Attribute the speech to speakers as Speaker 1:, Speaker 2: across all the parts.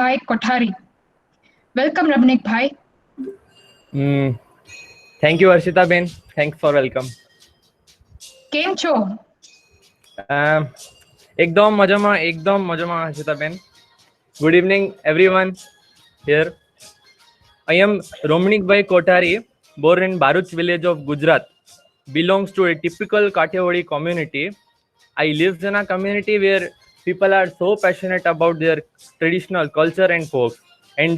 Speaker 1: Bhai Kothari. Welcome, Ramanik Bhai.
Speaker 2: Thank you, Arshita Ben. Thanks for welcome.
Speaker 1: Came cho?
Speaker 2: Ekdom majama, Arshita Ben. Good evening, everyone here. I am Ramanik Bhai Kothari, born in Bharuch village of Gujarat. Belongs to a typical Kathiawadi community. I live in a community where people are so passionate about their traditional culture and folk, and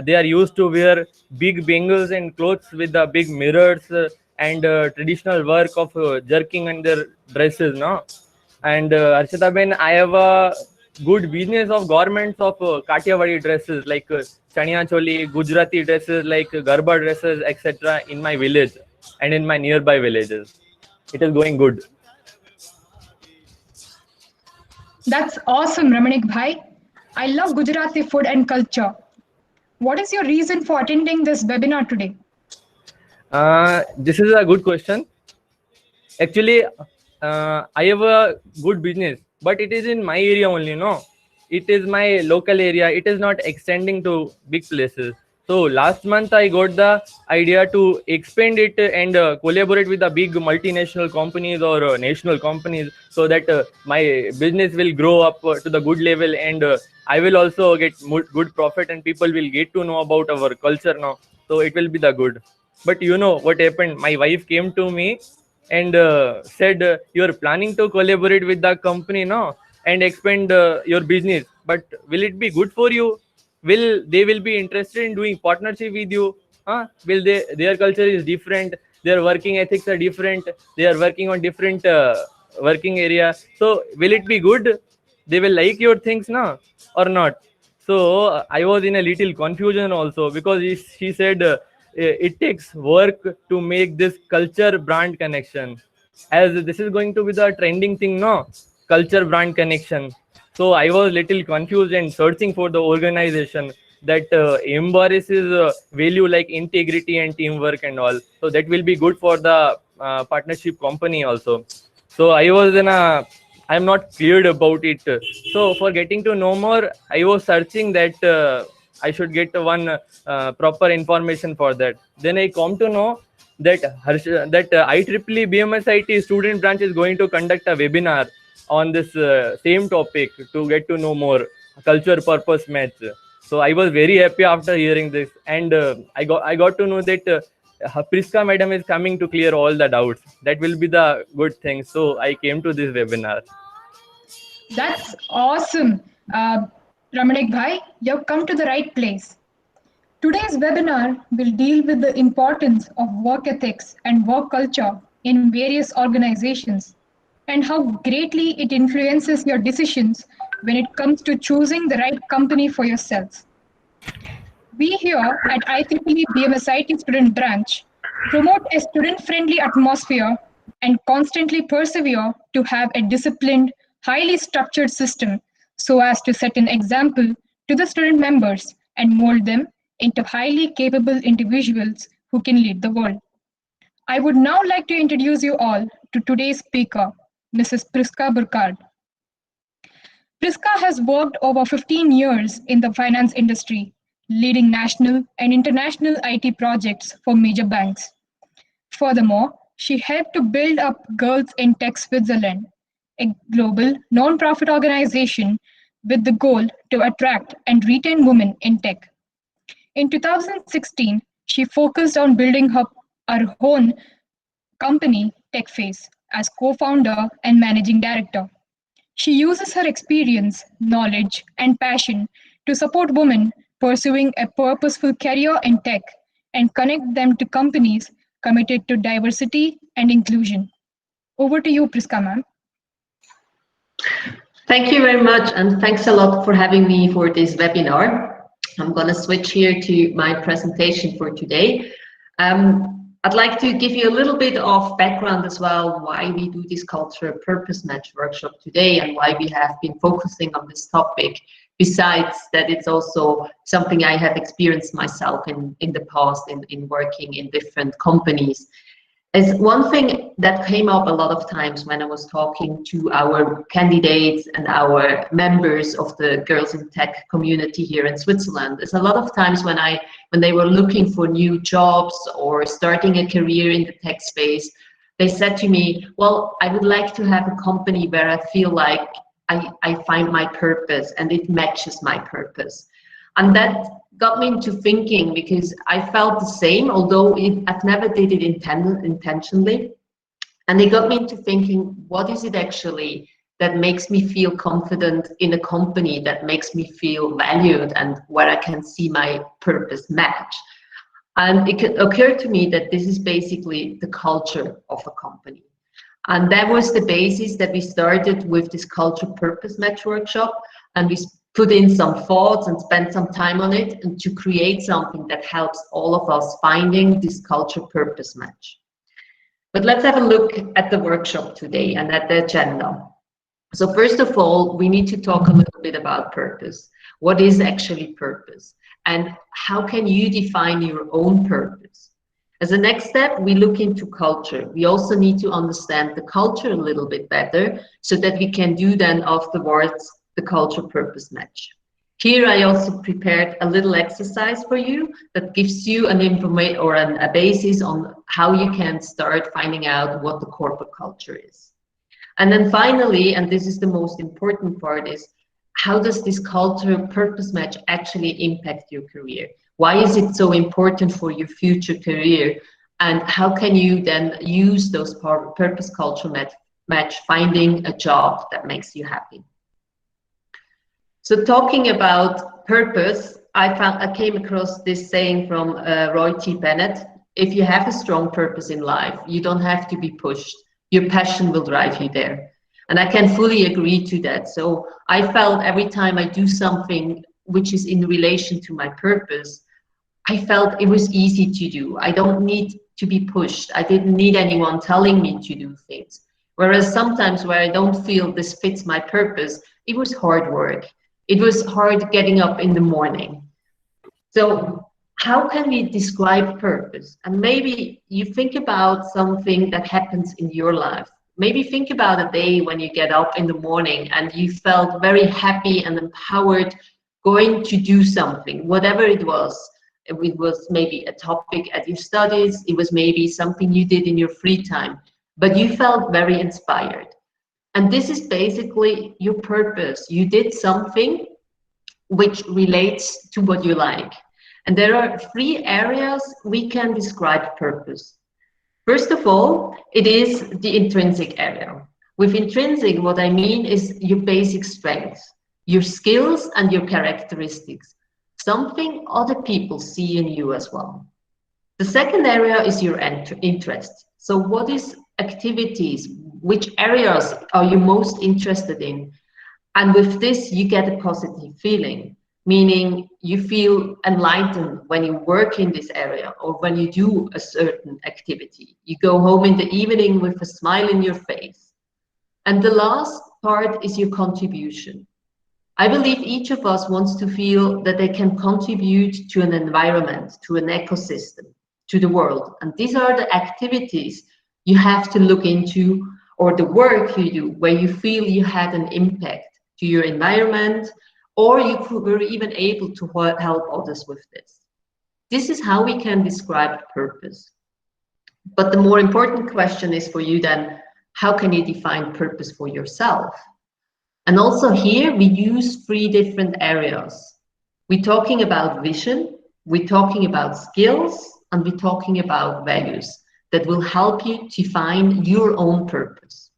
Speaker 2: they are used to wear big bangles and clothes with the big mirrors and traditional work of jerking in their dresses, no? And Arshita Ben, I have a good business of garments of Kathiawadi dresses like chaniya choli, Gujarati dresses like garba dresses, etc. in my village and in my nearby villages. It is going good.
Speaker 1: That's awesome, Ramanik Bhai. I love Gujarati food and culture. What is your reason for attending this webinar today?
Speaker 2: This is a good question. Actually, I have a good business, but it is in my area only, no? It is my local area. It is not extending to big places. So last month I got the idea to expand it and collaborate with the big multinational companies or national companies, so that my business will grow up to the good level, and I will also get good profit, and people will get to know about our culture now. So it will be the good. But you know what happened? My wife came to me and said, you are planning to collaborate with the company now and expand your business, but will it be good for you? Will they will be interested in doing partnership with you? Will they, their culture is different, their working ethics are different, they are working on different working area, so will it be good? They will like your things now or not? So I was in a little confusion also, because she said it takes work to make this culture brand connection, as this is going to be the trending thing, no? Culture brand connection. So I was little confused and searching for the organization that embraces value like integrity and teamwork and all, so that will be good for the partnership company also. So I was in a, I'm not cleared about it. So for getting to know more, I was searching that I should get one proper information for that. Then I come to know that IEEE BMSIT student branch is going to conduct a webinar on this same topic to get to know more culture purpose match. So I was very happy after hearing this, and I got to know that Priska madam is coming to clear all the doubts. That will be the good thing. So I came to this webinar.
Speaker 1: That's awesome. Ramanik Bhai, you've come to the right place. Today's webinar will deal with the importance of work ethics and work culture in various organizations, and how greatly it influences your decisions when it comes to choosing the right company for yourself. We here at IEEE BMSIT Student Branch promote a student-friendly atmosphere and constantly persevere to have a disciplined, highly structured system so as to set an example to the student members and mold them into highly capable individuals who can lead the world. I would now like to introduce you all to today's speaker, Mrs. Priska Burkard. Priska has worked over 15 years in the finance industry, leading national and international IT projects for major banks. Furthermore, she helped to build up Girls in Tech Switzerland, a global non-profit organization with the goal to attract and retain women in tech. In 2016, she focused on building her own company, Techface, as co-founder and managing director. She uses her experience, knowledge, and passion to support women pursuing a purposeful career in tech and connect them to companies committed to diversity and inclusion. Over to you, Priska ma'am.
Speaker 3: Thank you very much, and thanks a lot for having me for this webinar. I'm going to switch here to my presentation for today. I'd like to give you a little bit of background as well, why we do this culture purpose match workshop today and why we have been focusing on this topic. Besides that, it's also something I have experienced myself in the past in working in different companies. Is one thing that came up a lot of times when I was talking to our candidates and our members of the Girls in Tech community here in Switzerland. Is a lot of times when they were looking for new jobs or starting a career in the tech space, they said to me, well, I would like to have a company where I feel like I find my purpose and it matches my purpose. And that got me into thinking, because I felt the same, although I've never did it intentionally. And it got me into thinking, what is it actually that makes me feel confident in a company, that makes me feel valued, and where I can see my purpose match? And it occurred to me that this is basically the culture of a company. And that was the basis that we started with this culture purpose match workshop. And we put in some thoughts and spent some time on it, and to create something that helps all of us finding this culture purpose match. But let's have a look at the workshop today and at the agenda. So first of all, we need to talk a little bit about purpose. What is actually purpose? And how can you define your own purpose? As a next step, we look into culture. We also need to understand the culture a little bit better, so that we can do then afterwards the culture purpose match. Here I also prepared a little exercise for you that gives you an information or a basis on how you can start finding out what the corporate culture is. And then finally, and this is the most important part, is how does this culture purpose match actually impact your career? Why is it so important for your future career? And how can you then use those purpose culture match finding a job that makes you happy? So talking about purpose, I came across this saying from Roy T. Bennett: if you have a strong purpose in life, you don't have to be pushed. Your passion will drive you there. And I can fully agree to that. So I felt every time I do something which is in relation to my purpose, I felt it was easy to do. I don't need to be pushed. I didn't need anyone telling me to do things. Whereas sometimes where I don't feel this fits my purpose, it was hard work. It was hard getting up in the morning. So how can we describe purpose? And maybe you think about something that happens in your life. Maybe think about a day when you get up in the morning and you felt very happy and empowered going to do something, whatever it was. It was maybe a topic at your studies, it was maybe something you did in your free time, but you felt very inspired. And this is basically your purpose. You did something which relates to what you like. And there are 3 areas we can describe purpose. First of all, it is the intrinsic area. With intrinsic, what I mean is your basic strengths, your skills and your characteristics, something other people see in you as well. The second area is your interest. So what is activities, which areas are you most interested in? And with this, you get a positive feeling, meaning you feel enlightened when you work in this area or when you do a certain activity. You go home in the evening with a smile in your face. And the last part is your contribution. I believe each of us wants to feel that they can contribute to an environment, to an ecosystem, to the world. And these are the activities you have to look into, or the work you do, where you feel you had an impact to your environment, or you were even able to help others with this. This is how we can describe purpose. But the more important question is for you then, how can you define purpose for yourself? And also here we use 3 different areas. We're talking about vision, we're talking about skills, and we're talking about values that will help you to find your own purpose.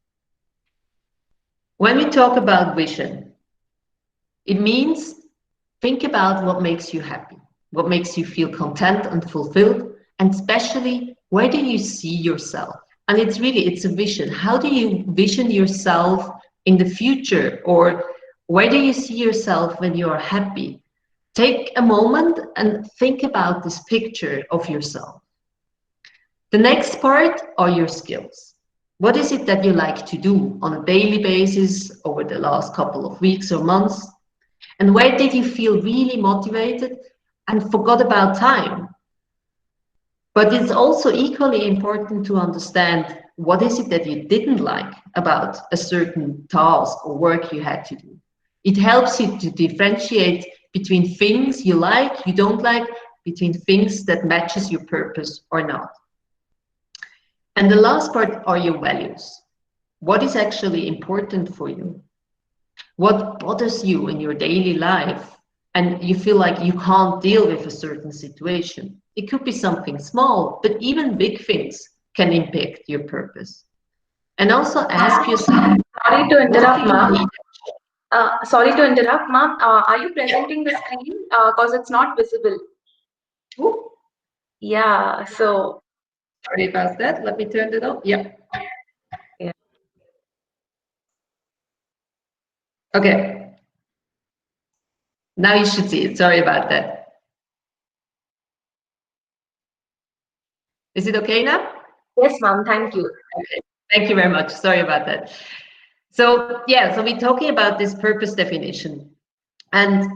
Speaker 3: When we talk about vision, it means think about what makes you happy, what makes you feel content and fulfilled, and especially where do you see yourself? And it's a vision. How do you vision yourself in the future, or where do you see yourself when you are happy? Take a moment and think about this picture of yourself. The next part are your skills. What is it that you like to do on a daily basis over the last couple of weeks or months? And where did you feel really motivated and forgot about time? But it's also equally important to understand what is it that you didn't like about a certain task or work you had to do. It helps you to differentiate between things you like, you don't like, between things that matches your purpose or not. And the last part are your values. What is actually important for you? What bothers you in your daily life? And you feel like you can't deal with a certain situation. It could be something small, but even big things can impact your purpose. And also ask yourself,
Speaker 4: Sorry to interrupt, ma'am.
Speaker 3: what
Speaker 4: Sorry to interrupt, ma'am. Are you presenting the screen? Because it's not visible.
Speaker 3: Ooh,
Speaker 4: Yeah, so.
Speaker 3: sorry about that. Let me turn it off. Yeah.
Speaker 4: Yeah.
Speaker 3: Okay. Now you should see it. Sorry about that. Is it okay now?
Speaker 4: Yes, ma'am. Thank you.
Speaker 3: Okay. Thank you very much. Sorry about that. So yeah, so we're talking about this purpose definition. And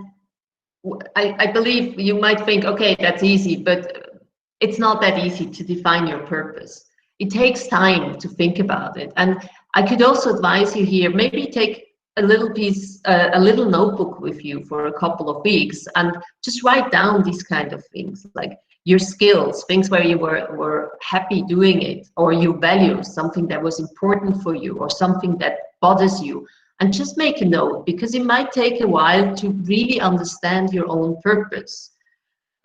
Speaker 3: I believe you might think, okay, that's easy, but it's not that easy to define your purpose. It takes time to think about it. And I could also advise you here, maybe take a little piece, a little notebook with you for a couple of weeks and just write down these kind of things, like your skills, things where you were happy doing it, or your values, something that was important for you, or something that bothers you. And just make a note, because it might take a while to really understand your own purpose.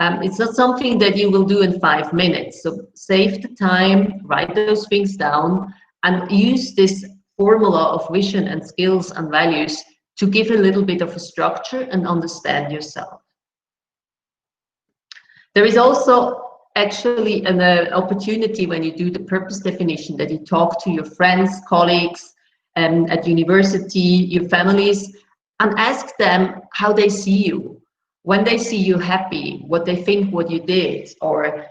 Speaker 3: It's not something that you will do in 5 minutes. So save the time, write those things down, and use this formula of vision and skills and values to give a little bit of a structure and understand yourself. There is also actually an opportunity when you do the purpose definition that you talk to your friends, colleagues, at university, your families, and ask them how they see you. When they see you happy, what they think what you did, or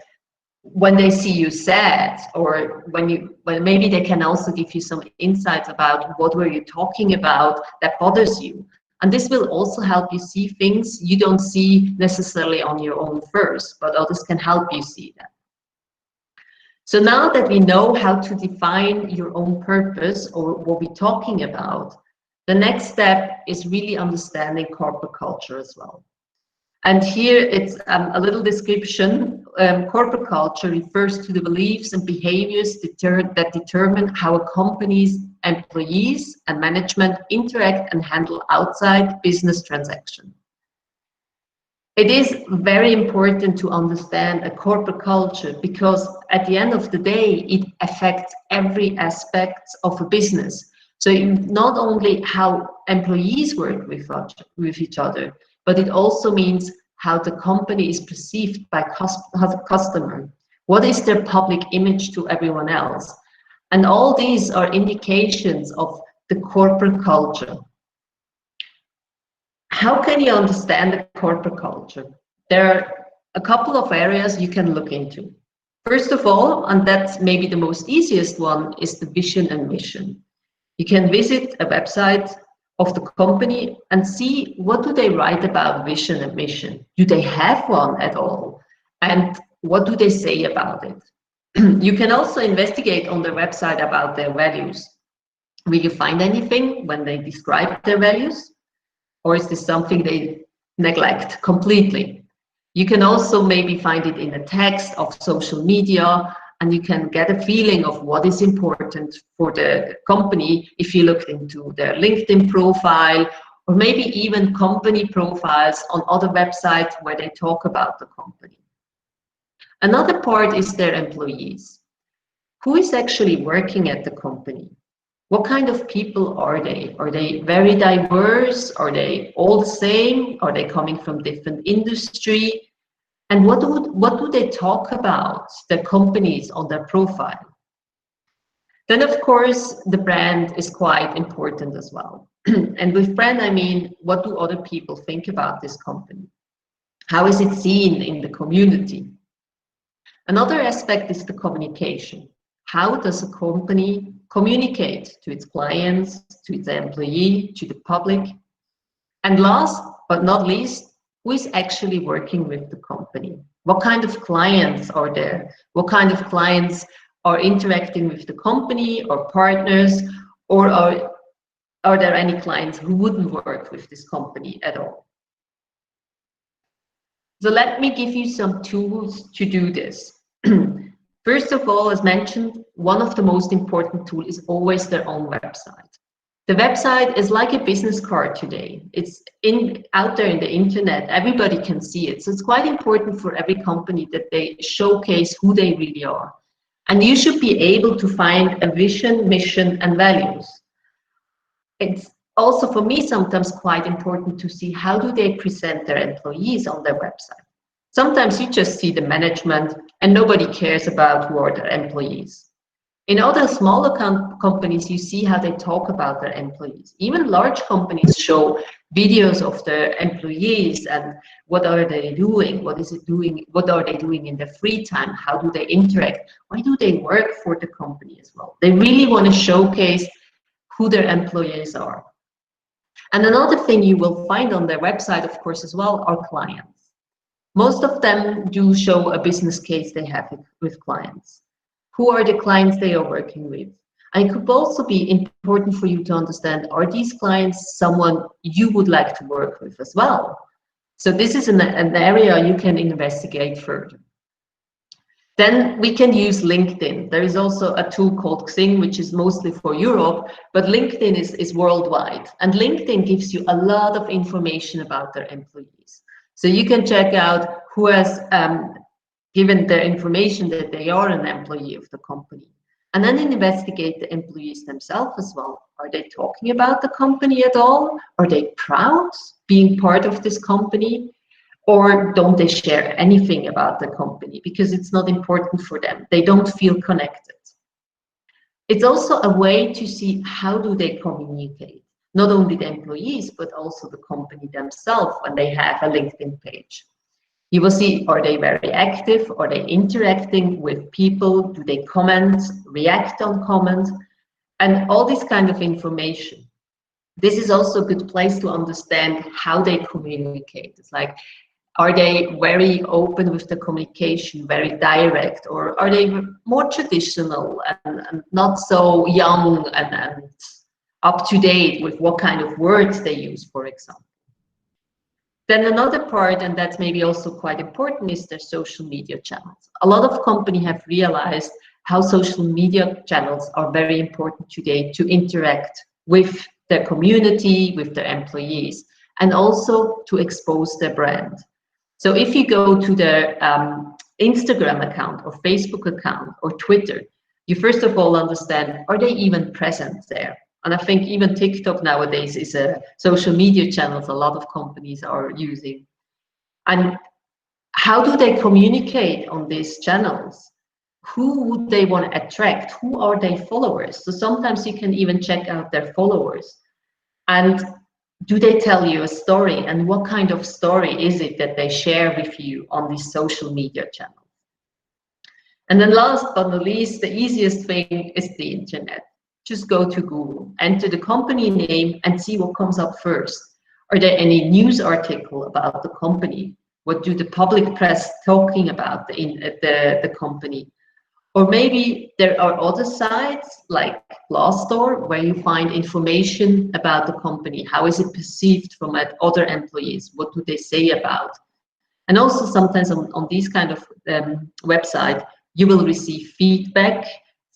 Speaker 3: when they see you sad, or when maybe they can also give you some insights about what were you talking about that bothers you. And this will also help you see things you don't see necessarily on your own first, but others can help you see that. So now that we know how to define your own purpose, or what we're talking about, the next step is really understanding corporate culture as well. And here it's a little description. Corporate culture refers to the beliefs and behaviors that determine how a company's employees and management interact and handle outside business transactions. It is very important to understand a corporate culture, because at the end of the day, it affects every aspect of a business. So not only how employees work with each other, but it also means how the company is perceived by customer. What is their public image to everyone else? And all these are indications of the corporate culture. How can you understand the corporate culture? There are a couple of areas you can look into. First of all, and that's maybe the most easiest one, is the vision and mission. You can visit a website of the company and see what do they write about vision and mission. Do they have one at all? And what do they say about it? You can also investigate on their website about their values. Will you find anything when they describe their values? Or is this something they neglect completely? You can also maybe find it in a text of social media, and you can get a feeling of what is important for the company if you look into their LinkedIn profile, or maybe even company profiles on other websites where they talk about the company. Another part is their employees. Who is actually working at the company? What kind of people are they? Are they very diverse? Are they all the same? Are they coming from different industry? And what do they talk about, their companies on their profile? Then, of course, the brand is quite important as well. And with brand, I mean, what do other people think about this company? How is it seen in the community? Another aspect is the communication. How does a company communicate to its clients, to its employee, to the public? And last but not least, who is actually working with the company? What kind of clients are there? What kind of clients are interacting with the company or partners, or are there any clients who wouldn't work with this company at all? So let me give you some tools to do this. First of all, as mentioned, one of the most important tools is always their own website. The website is like a business card today. It's out there in the internet. Everybody can see it. So it's quite important for every company that they showcase who they really are. And you should be able to find a vision, mission, and values. It's also, for me, sometimes quite important to see how do they present their employees on their website. Sometimes you just see the management and nobody cares about who are their employees. In other smaller companies, you see how they talk about their employees. Even large companies show videos of their employees and what are they doing, what are they doing in their free time, how do they interact, why do they work for the company as well. They really want to showcase who their employees are. And another thing you will find on their website, of course, as well, are clients. Most of them do show a business case they have with clients. Who are the clients they are working with? And it could also be important for you to understand, are these clients someone you would like to work with as well? So this is an area you can investigate further. Then we can use LinkedIn. There is also a tool called Xing, which is mostly for Europe, but LinkedIn is worldwide. And LinkedIn gives you a lot of information about their employees. So you can check out who has given their information that they are an employee of the company. And then investigate the employees themselves as well. Are they talking about the company at all? Are they proud being part of this company? Or don't they share anything about the company because it's not important for them? They don't feel connected. It's also a way to see how do they communicate, not only the employees, but also the company themselves when they have a LinkedIn page. You will see, are they very active? Are they interacting with people? Do they comment, react on comments? And all this kind of information. This is also a good place to understand how they communicate. It's like, are they very open with the communication, very direct, or are they more traditional and not so young and up to date with what kind of words they use, for example? Then another part, and that's maybe also quite important, is their social media channels. A lot of companies have realized how social media channels are very important today to interact with their community, with their employees, and also to expose their brand. So if you go to their Instagram account or Facebook account or Twitter, you first of all understand, are they even present there? And I think even TikTok nowadays is a social media channel a lot of companies are using. And how do they communicate on these channels? Who would they want to attract? Who are their followers? So sometimes you can even check out their followers. And do they tell you a story? And what kind of story is it that they share with you on these social media channels? And then last but not least, the easiest thing is the internet. Just go to Google, enter the company name and see what comes up first. Are there any news article about the company? What do the public press talking about the company? Or maybe there are other sites like Glassdoor where you find information about the company. How is it perceived from other employees? What do they say about? And also sometimes on these kind of website, you will receive feedback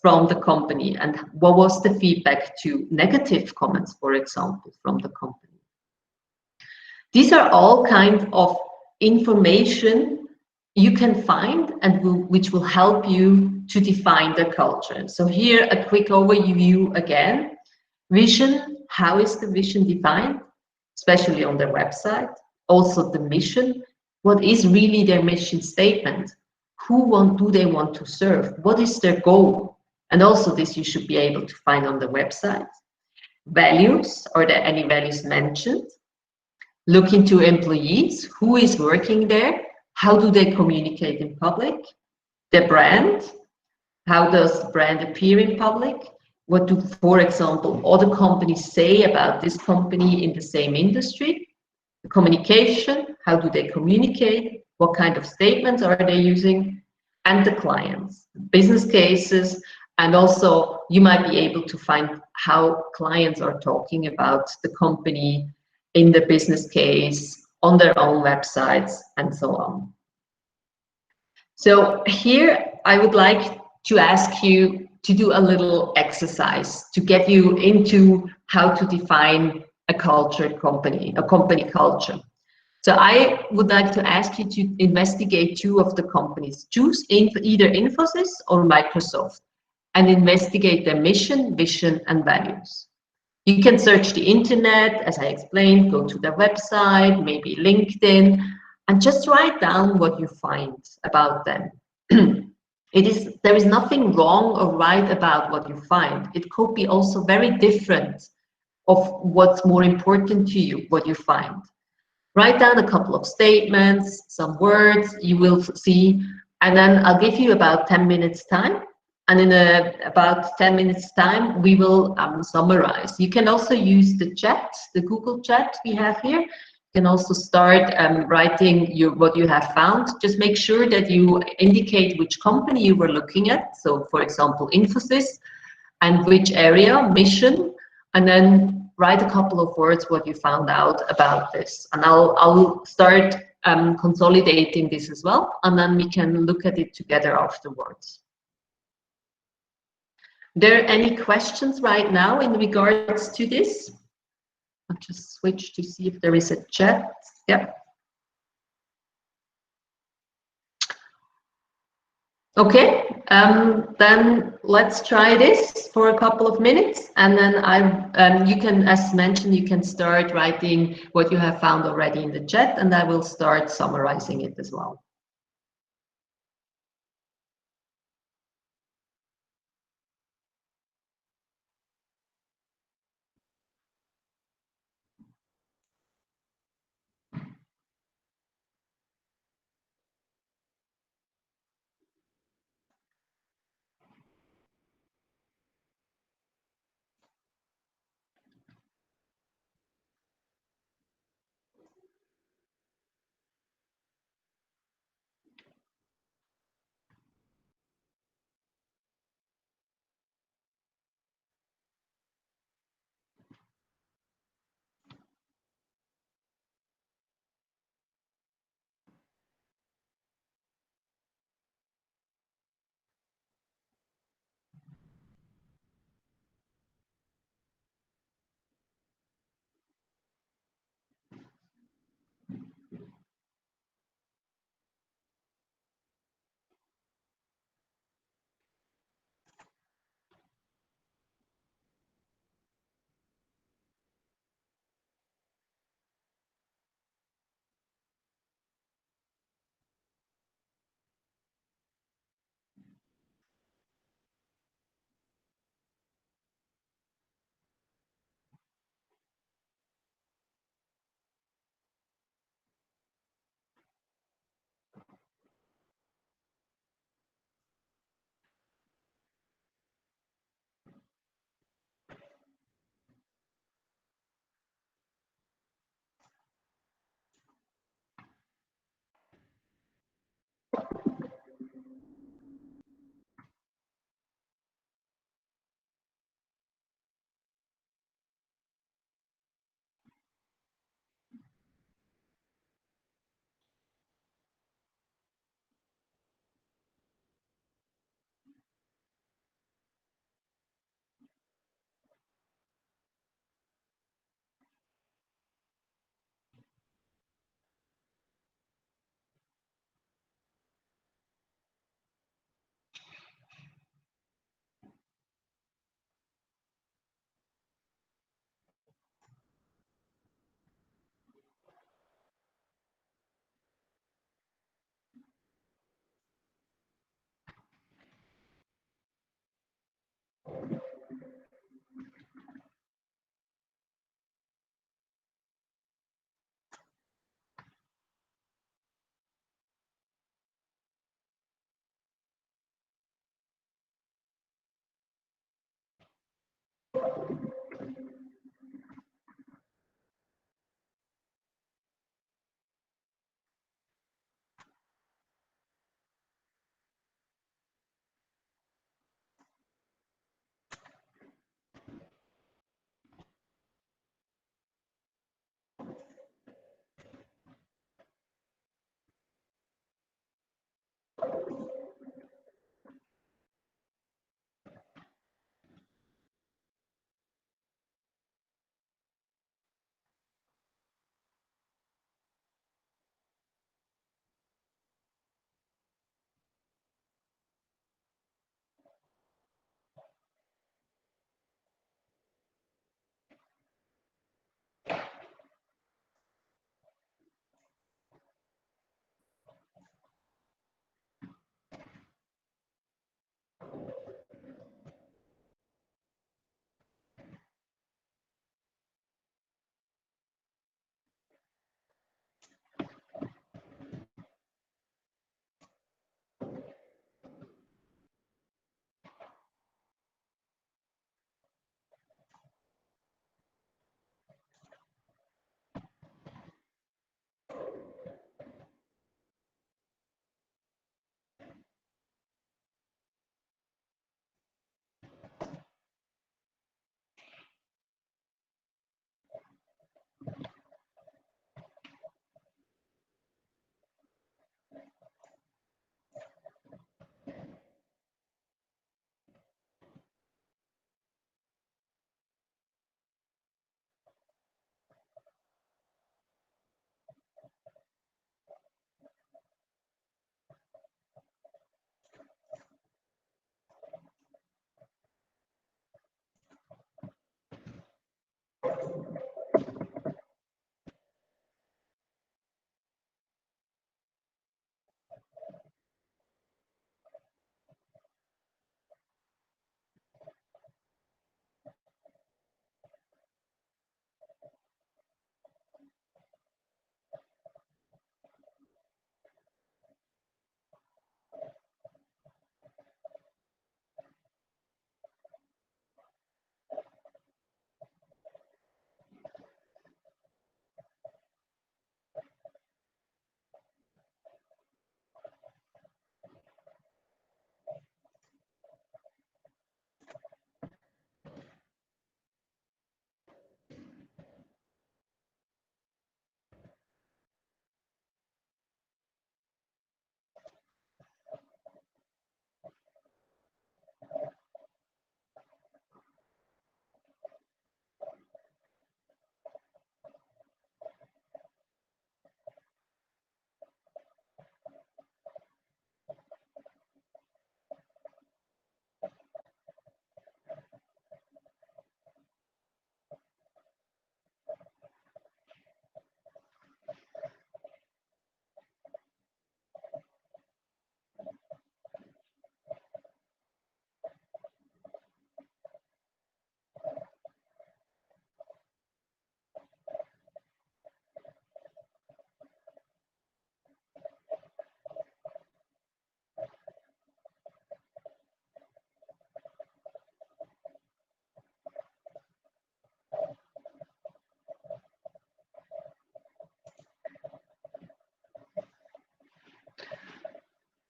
Speaker 3: from the company. And what was the feedback to negative comments, for example, from the company? These are all kinds of information you can find and which will help you to define the culture. So here, a quick overview again. Vision, how is the vision defined? Especially on their website. Also the mission, what is really their mission statement? Who do they want to serve? What is their goal? And also this you should be able to find on the website. Values, are there any values mentioned? Look into employees, who is working there? How do they communicate in public? The brand, how does the brand appear in public? What do, for example, other companies say about this company in the same industry? The communication, how do they communicate, what kind of statements are they using, and the clients, business cases, and also you might be able to find how clients are talking about the company in the business case, on their own websites, and so on. So here I would like to ask you to do a little exercise to get you into how to define a cultured company, a company culture. So I would like to ask you to investigate two of the companies. Choose either Infosys or Microsoft and investigate their mission, vision, and values. You can search the internet, as I explained, go to their website, maybe LinkedIn, and just write down what you find about them. There is nothing wrong or right about what you find. It could be also very different of what's more important to you, what you find. Write down a couple of statements, some words you will see, and then I'll give you about 10 minutes time. And in about 10 minutes time, we will summarize. You can also use the chat, the Google chat we have here. You can also start writing what you have found. Just make sure that you indicate which company you were looking at. So for example, Infosys, and which area, mission, and then write a couple of words what you found out about this. And I'll start consolidating this as well, and then we can look at it together afterwards. There any questions right now in regards to this? I'll just switch to see if there is a chat. Yep. Okay, then let's try this for a couple of minutes, and then you can, as mentioned, you can start writing what you have found already in the chat, and I will start summarizing it as well.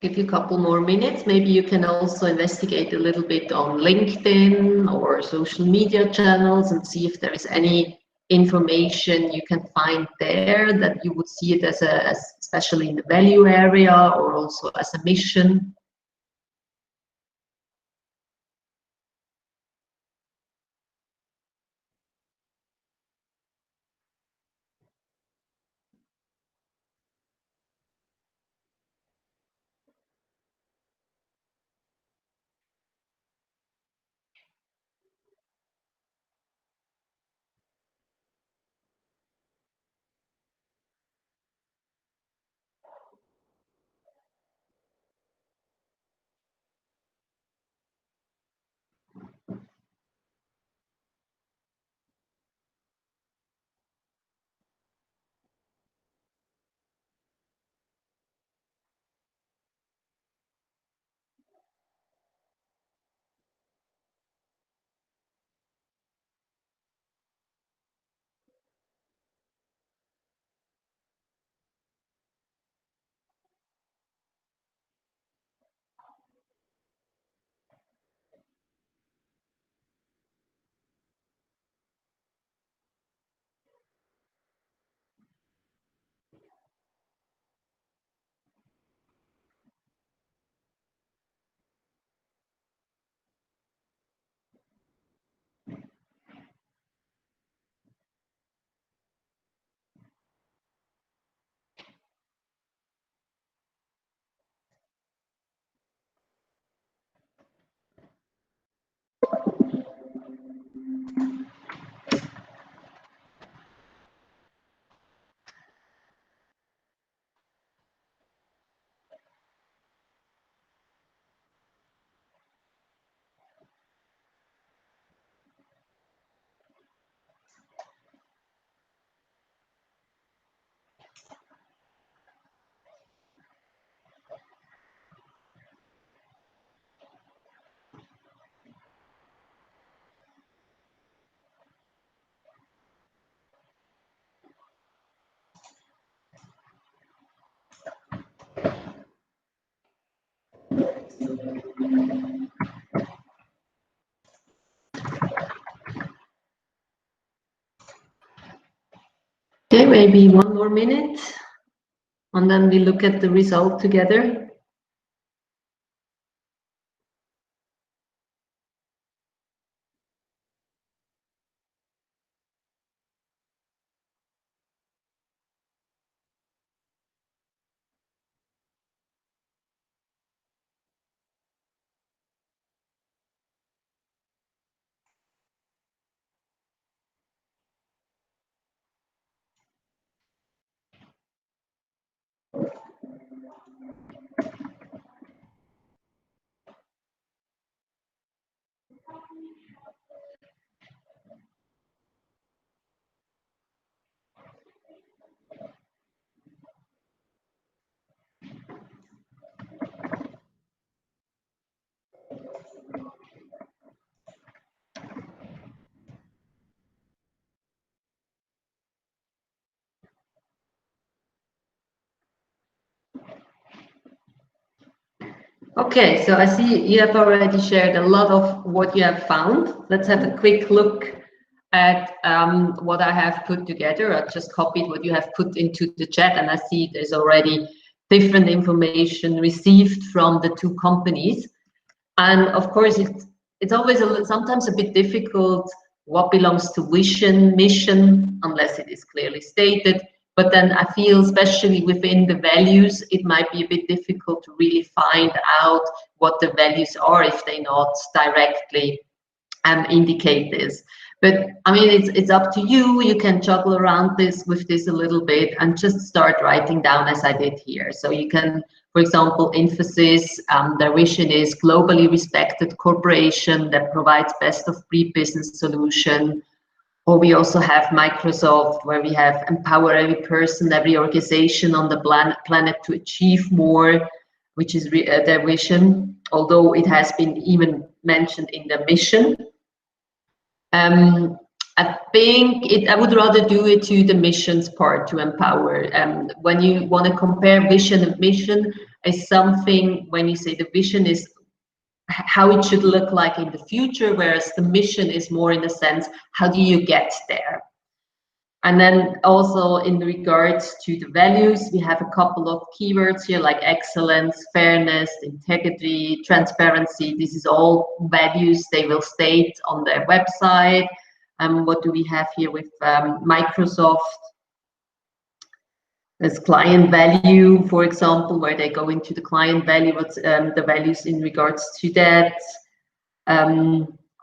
Speaker 3: Give you a couple more minutes. Maybe you can also investigate a little bit on LinkedIn or social media channels and see if there is any information you can find there that you would see it as especially in the value area or also as a mission. Okay, maybe one more minute, and then we look at the result together. Okay, so I see you have already shared a lot of what you have found. Let's have a quick look at what I have put together. I just copied what you have put into the chat, and I see there's already different information received from the two companies. And of course, it's always sometimes a bit difficult what belongs to vision, mission, unless it is clearly stated. But then I feel, especially within the values, it might be a bit difficult to really find out what the values are if they not directly indicate this. But I mean, it's up to you. You can juggle around this with this a little bit and just start writing down as I did here. So you can, for example, emphasis, their vision is globally respected corporation that provides best of breed business solution. Or we also have Microsoft, where we have empower every person, every organization on the planet to achieve more, which is their vision, although it has been even mentioned in the mission. I think I would rather do it to the missions part, to empower. When you want to compare vision and mission, is something, when you say the vision is how it should look like in the future, whereas the mission is more in the sense, how do you get there? And then also in regards to the values, we have a couple of keywords here like excellence, fairness, integrity, transparency. This is all values they will state on their website. What do we have here with Microsoft? There's client value, for example, where they go into the client value, what's the values in regards to that.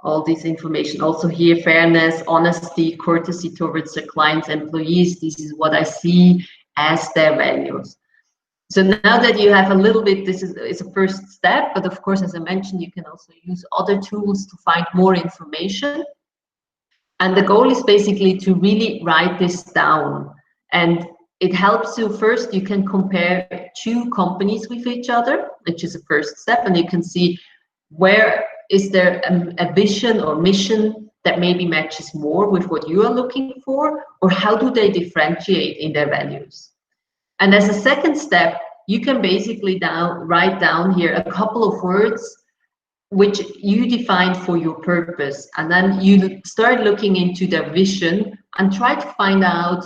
Speaker 3: All this information. Also here, fairness, honesty, courtesy towards the clients, employees. This is what I see as their values. So now that you have a little bit, this is a first step, but of course, as I mentioned, you can also use other tools to find more information. And the goal is basically to really write this down. And it helps you, first, you can compare two companies with each other, which is a first step, and you can see where is there a vision or mission that maybe matches more with what you are looking for, or how do they differentiate in their values? And as a second step, you can basically write down here a couple of words which you define for your purpose, and then you start looking into their vision and try to find out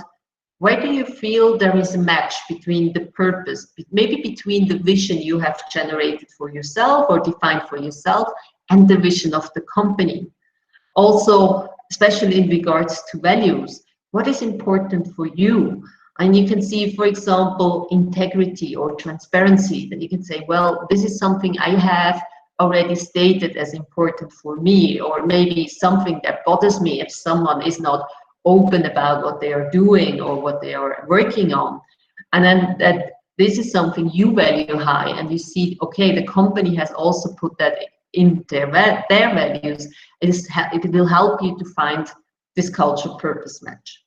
Speaker 3: where do you feel there is a match between the purpose, maybe between the vision you have generated for yourself or defined for yourself, and the vision of the company. Also, especially in regards to values, what is important for you? And you can see, for example, integrity or transparency, that you can say, well, this is something I have already stated as important for me, or maybe something that bothers me if someone is not open about what they are doing or what they are working on. And then that this is something you value high, and you see, okay, the company has also put that in their values. It will help you to find this culture purpose match.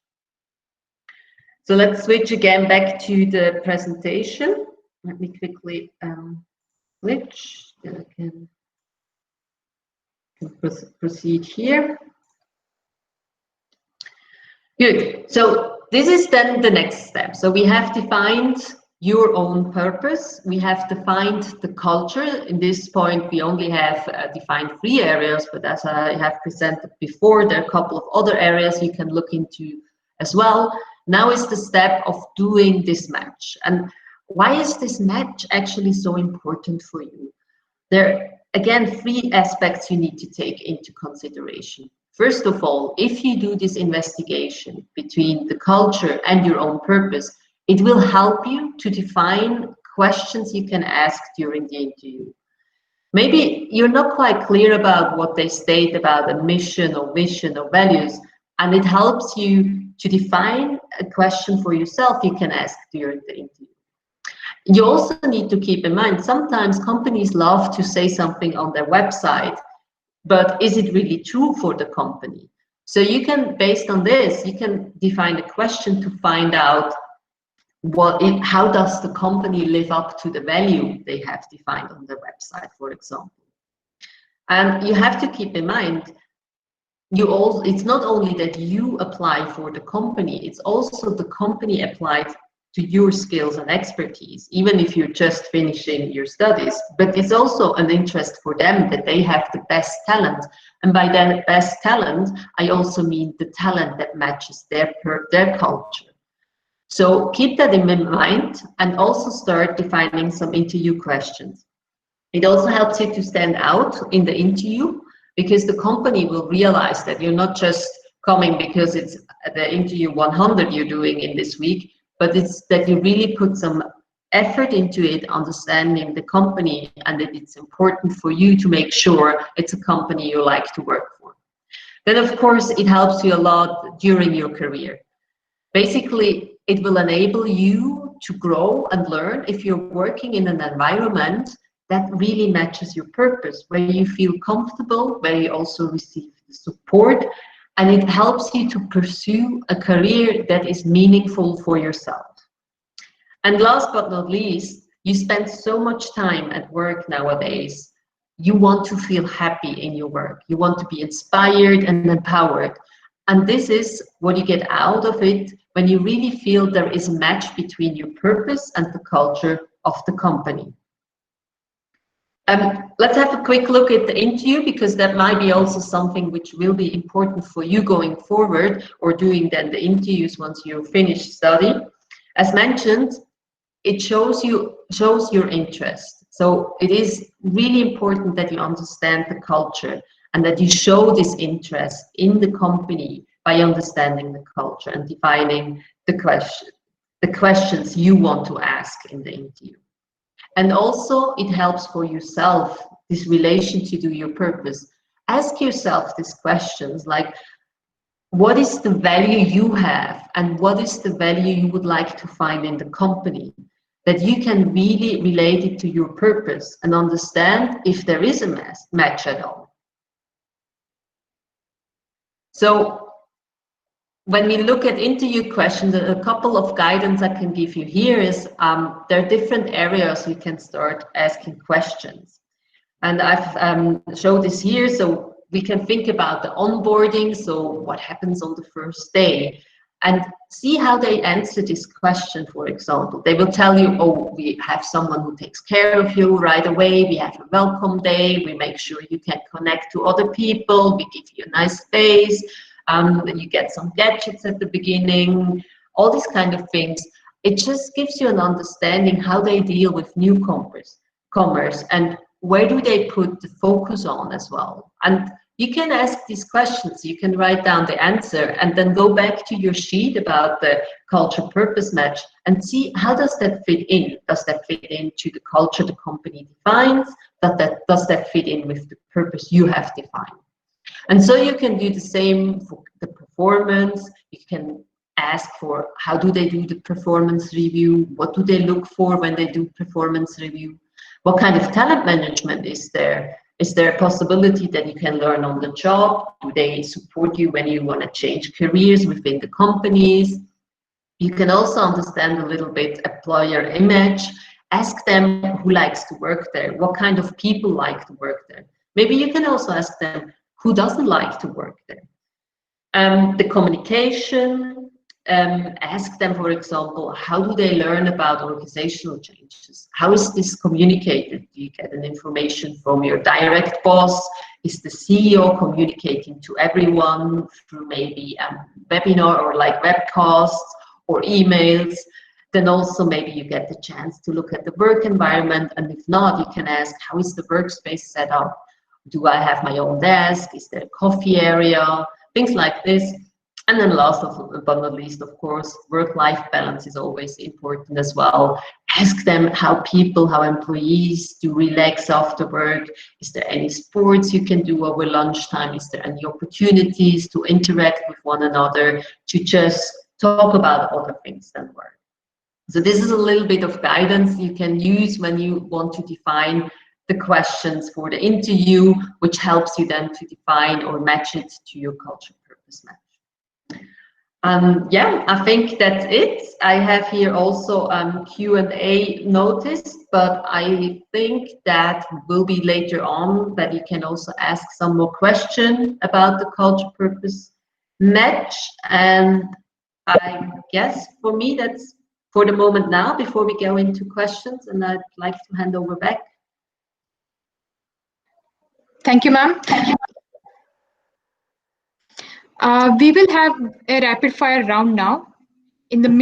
Speaker 3: So let's switch again back to the presentation. Let me quickly switch, then I can proceed here. Good. So this is then the next step. So we have defined your own purpose. We have defined the culture. In this point, we only have defined 3 areas, but as I have presented before, there are a couple of other areas you can look into as well. Now is the step of doing this match. And why is this match actually so important for you? There are, again, 3 aspects you need to take into consideration. First of all, if you do this investigation between the culture and your own purpose, it will help you to define questions you can ask during the interview. Maybe you're not quite clear about what they state about a mission or vision or values, and it helps you to define a question for yourself you can ask during the interview. You also need to keep in mind, sometimes companies love to say something on their website, but is it really true for the company? So you can, based on this, you can define a question to find out how does the company live up to the value they have defined on their website, for example. And you have to keep in mind, it's not only that you apply for the company, it's also the company applied to your skills and expertise, even if you're just finishing your studies. But it's also an interest for them that they have the best talent. And by that best talent, I also mean the talent that matches their culture. So keep that in mind, and also start defining some interview questions. It also helps you to stand out in the interview, because the company will realize that you're not just coming because it's the interview 100 you're doing in this week, but it's that you really put some effort into it, understanding the company, and that it's important for you to make sure it's a company you like to work for. Then, of course, it helps you a lot during your career. Basically, it will enable you to grow and learn if you're working in an environment that really matches your purpose, where you feel comfortable, where you also receive the support, and it helps you to pursue a career that is meaningful for yourself. And last but not least, you spend so much time at work nowadays. You want to feel happy in your work. You want to be inspired and empowered. And this is what you get out of it when you really feel there is a match between your purpose and the culture of the company. Let's have a quick look at the interview, because that might be also something which will be important for you going forward, or doing then the interviews once you finish study. As mentioned, it shows your interest. So it is really important that you understand the culture and that you show this interest in the company by understanding the culture and defining the questions you want to ask in the interview. And also it helps for yourself, this relation to your purpose. Ask yourself these questions like, what is the value you have and what is the value you would like to find in the company, that you can really relate it to your purpose and understand if there is a match at all. So when we look at interview questions, a couple of guidance I can give you here is there are different areas you can start asking questions. And I've showed this here, so we can think about the onboarding, so what happens on the first day, and see how they answer this question. For example, they will tell you, oh, we have someone who takes care of you right away, we have a welcome day, we make sure you can connect to other people, we give you a nice space, you get some gadgets at the beginning, all these kind of things. It just gives you an understanding how they deal with newcomers, and where do they put the focus on as well. And you can ask these questions, you can write down the answer and then go back to your sheet about the culture purpose match and see how does that fit in. Does that fit into the culture the company defines? Does that fit in with the purpose you have defined? And so you can do the same for the performance. You can ask for how do they do the performance review? What do they look for when they do performance review? What kind of talent management is there? Is there a possibility that you can learn on the job? Do they support you when you want to change careers within the companies? You can also understand a little bit employer image. Ask them who likes to work there. What kind of people like to work there? Maybe you can also ask them who doesn't like to work there. The communication, ask them, for example, how do they learn about organizational changes? How is this communicated? Do you get an information from your direct boss? Is the CEO communicating to everyone through maybe a webinar or like webcasts or emails? Then also maybe you get the chance to look at the work environment, and if not, you can ask, how is the workspace set up? Do I have my own desk? Is there a coffee area? Things like this. And then last but not least, of course, work-life balance is always important as well. Ask them how employees do relax after work. Is there any sports you can do over lunchtime? Is there any opportunities to interact with one another, to just talk about other things than work? So this is a little bit of guidance you can use when you want to define the questions for the interview, which helps you then to define or match it to your culture purpose match. Yeah, I think that's it. I have here also Q&A notice, but I think that will be later on that you can also ask some more questions about the culture purpose match. And I guess for me, that's for the moment now, before we go into questions, and I'd like to hand over back.
Speaker 1: Thank you, ma'am. We will have a rapid fire round now. In the